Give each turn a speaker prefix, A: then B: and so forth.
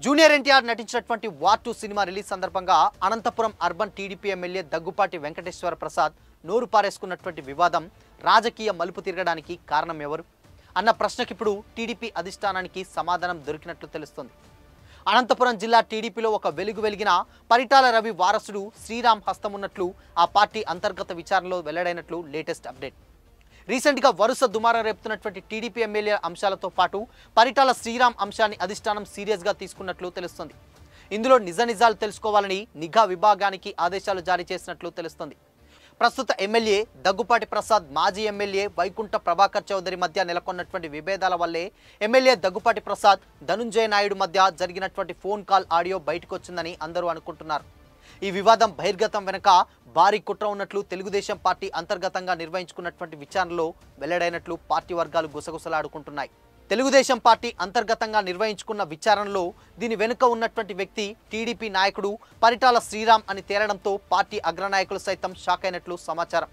A: Junior NTR నటించినటువంటి war 2 cinema release సందర్భంగా Anantapuram urban TDP MLA Daggupati Venkateswara Prasad నోరు పారేసుకున్నటువంటి వివాదం రాజకీయ మలుపు తిరగడానికి కారణం ఎవరు అన్న ప్రశ్నకి ఇప్పుడు టీడీపీ అధిష్టానానికి సమాధానం దొరికినట్లు తెలుస్తుంది. అనంతపురం జిల్లా టీడీపీలో ఒక వెలుగు వెలిగిన పరిటాల రవి వారసుడు శ్రీరామ్ హస్తం ఉన్నట్లు ఆ పార్టీ అంతర్గత విచారణలో వెల్లడైనట్లు లేటెస్ట్ అప్డేట్. రీసెంట్గా వరుస దుమారం రేపుతున్నటువంటి టీడీపీ ఎమ్మెల్యే అంశాలతో పాటు పరిటాల శ్రీరామ్ అంశాన్ని అధిష్టానం సీరియస్గా తీసుకున్నట్లు తెలుస్తుంది. ఇందులో నిజాలు తెలుసుకోవాలని నిఘా విభాగానికి ఆదేశాలు జారీ చేసినట్లు తెలుస్తుంది. ప్రస్తుత ఎమ్మెల్యే దగ్గుపాటి ప్రసాద్ మాజీ ఎమ్మెల్యే వైకుంఠ ప్రభాకర్ చౌదరి మధ్య నెలకొన్నటువంటి విభేదాల వల్లే ఎమ్మెల్యే దగ్గుపాటి ప్రసాద్ ధనుంజయ నాయుడు మధ్య జరిగినటువంటి ఫోన్ కాల్ ఆడియో బయటకు వచ్చిందని అందరూ అనుకుంటున్నారు. ఈ వివాదం బహిర్గతం వెనుక భారీ కుట్ర ఉన్నట్లు తెలుగుదేశం పార్టీ అంతర్గతంగా నిర్వహించుకున్నటువంటి విచారణలో వెల్లడైనట్లు పార్టీ వర్గాలు గుసగుసలాడుకుంటున్నాయి. తెలుగుదేశం పార్టీ అంతర్గతంగా నిర్వహించుకున్న విచారణలో దీని వెనుక ఉన్నటువంటి వ్యక్తి టీడీపీ నాయకుడు పరిటాల శ్రీరామ్ అని తేలడంతో పార్టీ అగ్రనాయకులు సైతం షాక్ అయినట్లు సమాచారం.